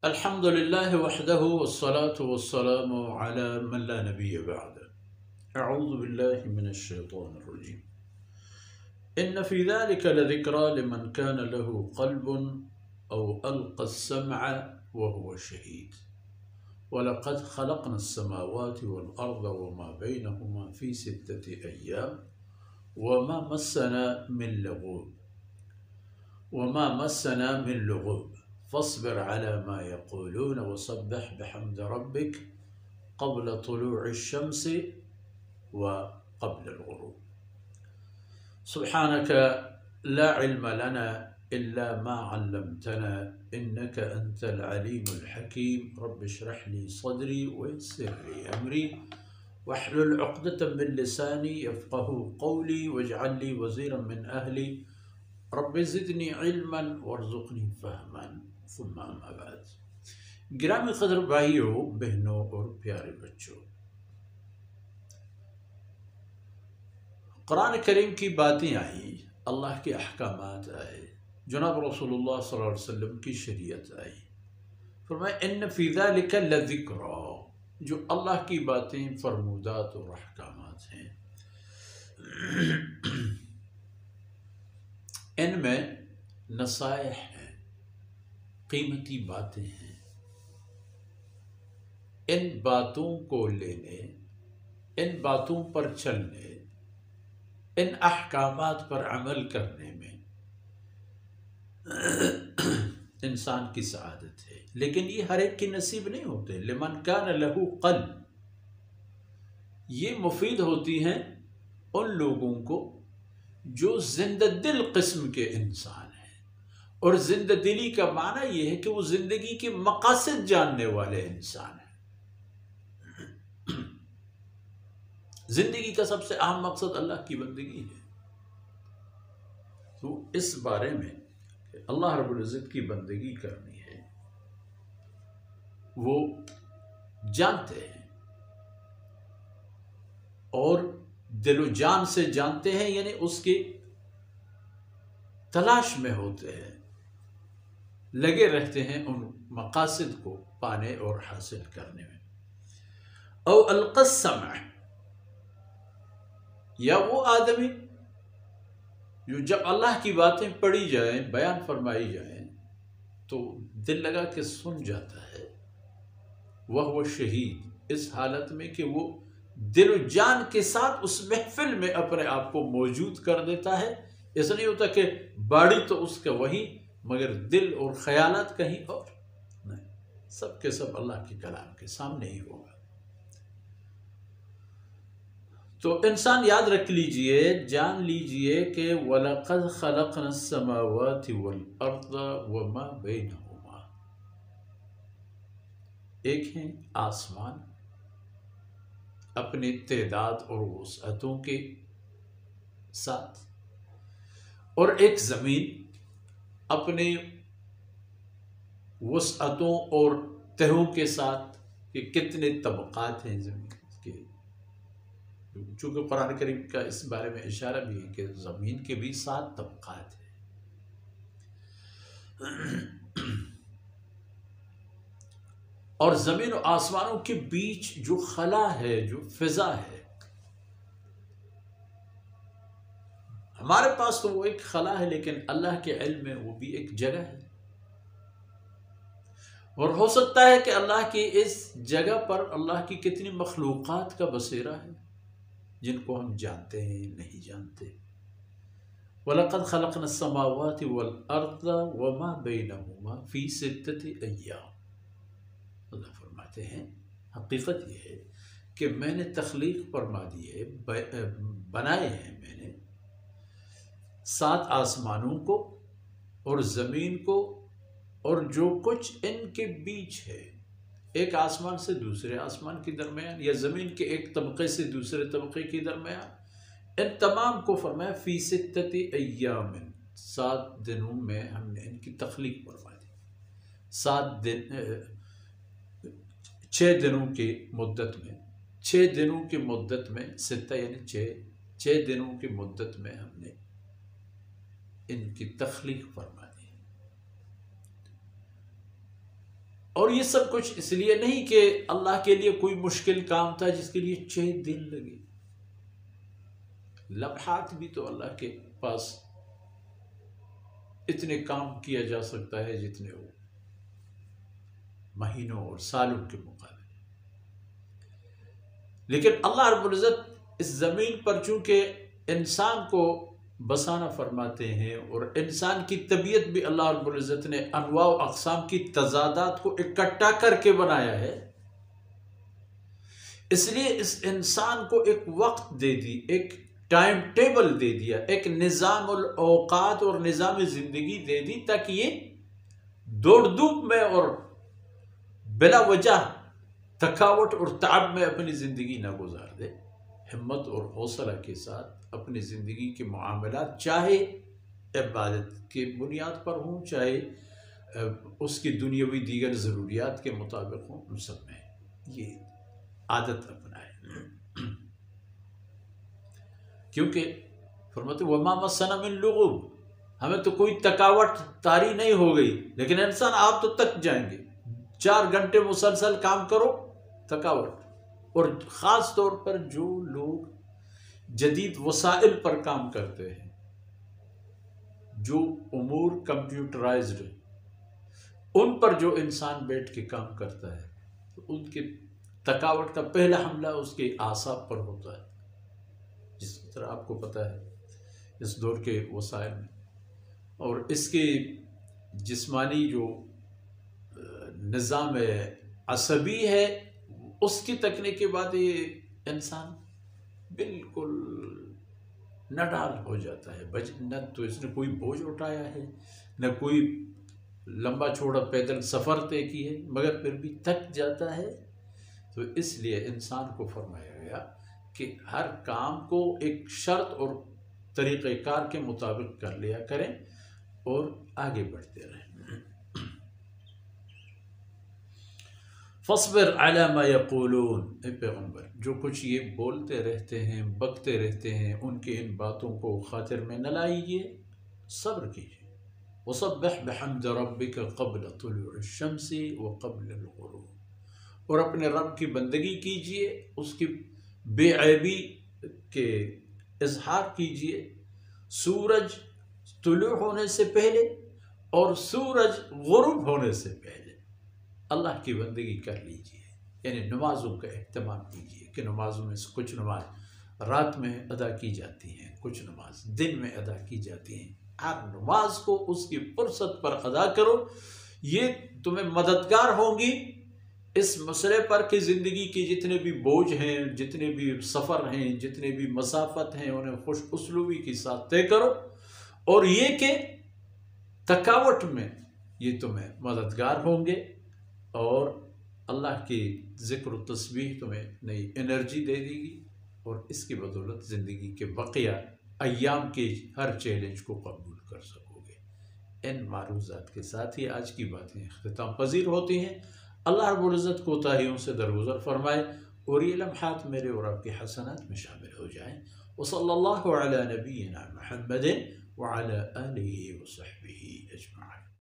الحمد لله وحده والصلاة والسلام على من لا نبي بعده. أعوذ بالله من الشيطان الرجيم. إن في ذلك لذكرى لمن كان له قلب أو ألقى السمع وهو شهيد. ولقد خلقنا السماوات والأرض وما بينهما في 6 أيام وما مسنا من لغوب فاصبر على ما يقولون وسبح بحمد ربك قبل طلوع الشمس وقبل الغروب. سبحانك لا علم لنا إلا ما علمتنا إنك أنت العليم الحكيم. رب اشرح لي صدري ويسر لي أمري واحلل عقدة من لساني يفقه قولي واجعل لي وزيرا من أهلي رب زدنی علما وارزقنی فہما ثم اما بعد. گرامی قدر بھائیوں، بہنوں اور پیارے بچوں، قرآن کریم کی باتیں آئیں، اللہ کے احکامات آئے، جناب رسول اللہ صلی اللہ علیہ وسلم کی شریعت آئی. فرمایا ان فی ذلک لذکری، جو اللہ کی باتیں فرمودات اور احکامات ہیں، ان میں نصائح ہیں، قیمتی باتیں ہیں. ان باتوں کو لینے، ان باتوں پر چلنے، ان احکامات پر عمل کرنے میں انسان کی سعادت ہے. لیکن یہ ہر ایک کی نصیب نہیں ہوتے. لمن کان لہ قلب، یہ مفید ہوتی ہیں ان لوگوں کو جو زندہ دل قسم کے انسان ہیں. اور زندہ دلی کا معنی یہ ہے کہ وہ زندگی کے مقاصد جاننے والے انسان ہیں. زندگی کا سب سے اہم مقصد اللہ کی بندگی ہے. تو اس بارے میں کہ اللہ رب العزت کی بندگی کرنی ہے وہ جانتے ہیں، اور دل و جان سے جانتے ہیں، یعنی اس کی تلاش میں ہوتے ہیں، لگے رہتے ہیں ان مقاصد کو پانے اور حاصل کرنے میں. او القى السمع، یا وہ آدمی جو جب اللہ کی باتیں پڑھی جائیں، بیان فرمائی جائیں تو دل لگا کے سن جاتا ہے. وہ شہید، اس حالت میں کہ وہ دل و جان کے ساتھ اس محفل میں اپنے آپ کو موجود کر دیتا ہے. ایسا نہیں ہوتا کہ باڑی تو اس کا وہی مگر دل اور خیالات کہیں اور. نہیں، سب کے سب اللہ کے کلام کے سامنے ہی ہوگا. تو انسان یاد رکھ لیجئے، جان لیجئے کہ وَلَقَدْ خَلَقْنَا السَّمَاوَاتِ وَالْأَرْضَ وَمَا بَيْنَهُمَا، ایک ہیں آسمان اپنی تعداد اور وسعتوں کے ساتھ، اور ایک زمین اپنے وسعتوں اور تہوں کے ساتھ، کہ کتنے طبقات ہیں زمین کے. چونکہ قرآن کریم کا اس بارے میں اشارہ بھی ہے کہ زمین کے بھی 7 طبقات ہیں. اور زمین و آسمانوں کے بیچ جو خلا ہے، جو فضا ہے، ہمارے پاس تو وہ ایک خلا ہے، لیکن اللہ کے علم میں وہ بھی ایک جگہ ہے. اور ہو سکتا ہے کہ اللہ کی اس جگہ پر اللہ کی کتنی مخلوقات کا بسیرا ہے جن کو ہم جانتے ہیں نہیں جانتے. وَلَقَدْ خَلَقْنَا السَّمَاوَاتِ وَالْأَرْضَ وَمَا بَيْنَهُمَا فِي 6 أَيَّامٍ. اللہ فرماتے ہیں حقیقت یہ ہے کہ میں نے تخلیق فرما دی ہے، بنائے ہیں میں نے 7 آسمانوں کو اور زمین کو اور جو کچھ ان کے بیچ ہے، ایک آسمان سے دوسرے آسمان کے درمیان، یا زمین کے ایک طبقے سے دوسرے طبقے کے درمیان، ان تمام کو فرمایا فی 6 ایام، 7 دنوں میں ہم نے ان کی تخلیق فرما دی. 6 دنوں کی مدت میں، 6 دنوں کی مدت میں، 6 یعنی 6 دنوں کی مدت میں ہم نے ان کی تخلیق فرما دی. اور یہ سب کچھ اس لیے نہیں کہ اللہ کے لیے کوئی مشکل کام تھا جس کے لیے 6 دن لگے، لمحات بھی تو اللہ کے پاس اتنے کام کیا جا سکتا ہے جتنے وہ مہینوں اور سالوں کے مقابلے۔ لیکن اللہ رب العزت اس زمین پر چونکہ انسان کو بسانا فرماتے ہیں، اور انسان کی طبیعت بھی اللہ رب العزت نے انواع و اقسام کی تضادات کو اکٹھا کر کے بنایا ہے، اس لیے اس انسان کو ایک وقت دے دی، ایک ٹائم ٹیبل دے دیا، ایک نظام الاوقات اور نظام زندگی دے دی، تاکہ یہ دوڑ دھوپ میں اور بلا وجہ تھکاوٹ اور تعب میں اپنی زندگی نہ گزار دے، ہمت اور حوصلہ کے ساتھ اپنی زندگی کے معاملات چاہے عبادت کے بنیاد پر ہوں، چاہے اس کی دنیاوی دیگر ضروریات کے مطابق ہوں، ان سب میں یہ عادت اپنائے۔ کیونکہ فرماتے وَمَا مَسَّنَا مِن لُغُوبٍ، ہمیں تو کوئی تھکاوٹ طاری نہیں ہو گئی، لیکن انسان آپ تو تک جائیں گے، 4 گھنٹے مسلسل کام کرو تھکاوٹ۔ اور خاص طور پر جو لوگ جدید وسائل پر کام کرتے ہیں، جو امور کمپیوٹرائزڈ ہیں، ان پر جو انسان بیٹھ کے کام کرتا ہے تو ان کے تھکاوٹ کا پہلا حملہ اس کے اعصاب پر ہوتا ہے، جس طرح آپ کو پتہ ہے اس دور کے وسائل میں، اور اس کے جسمانی جو نظام عصبی ہے اس کی تکنے کے بعد یہ انسان بالکل نڈال ہو جاتا ہے، نہ تو اس نے کوئی بوجھ اٹھایا ہے، نہ کوئی لمبا چوڑا پیدل سفر طے کی ہے، مگر پھر بھی تھک جاتا ہے۔ تو اس لیے انسان کو فرمایا گیا کہ ہر کام کو ایک شرط اور طریقہ کار کے مطابق کر لیا کریں اور آگے بڑھتے رہیں۔ فَاصْبِرْ عَلَى مَا يَقُولُونَ، اے پیغمبر جو کچھ یہ بولتے رہتے ہیں، بکتے رہتے ہیں، ان کی ان باتوں کو خاطر میں نہ لائیے، صبر کیجیے۔ وَسَبِّحْ بِحَمْدِ رَبِّكَ قَبْلَ طُلُوعِ الشَّمْسِ وَقَبْلَ الْغُرُوبِ، اور اپنے رب کی بندگی کیجیے، اس کی بے عیبی کے اظہار کیجیے، سورج طلوع ہونے سے پہلے اور سورج غروب ہونے سے پہلے اللہ کی بندگی کر لیجیے، یعنی نمازوں کا اہتمام کیجیے کہ نمازوں میں سے کچھ نماز رات میں ادا کی جاتی ہیں، کچھ نماز دن میں ادا کی جاتی ہیں، ہر نماز کو اس کی فرصت پر ادا کرو، یہ تمہیں مددگار ہوں گی اس مسئلے پر کہ زندگی کے جتنے بھی بوجھ ہیں، جتنے بھی سفر ہیں، جتنے بھی مسافت ہیں، انہیں خوش اسلوبی کے ساتھ طے کرو، اور یہ کہ تھکاوٹ میں یہ تمہیں مددگار ہوں گے، اور اللہ کی ذکر و تسبیح تمہیں نئی انرجی دے دے گی، اور اس کی بدولت زندگی کے بقیہ ایام کے ہر چیلنج کو قبول کر سکو گے۔ ان معروضات کے ساتھ ہی آج کی باتیں اختتام پذیر ہوتی ہیں۔ اللہ رب العزت کوتاہیوں سے درگزر فرمائے، اور یہ لمحات میرے اور آپ کے حسنات میں شامل ہو جائیں۔ وصلی اللہ علی نبینا محمد وعلی آلہ وصحبہ اجمعین۔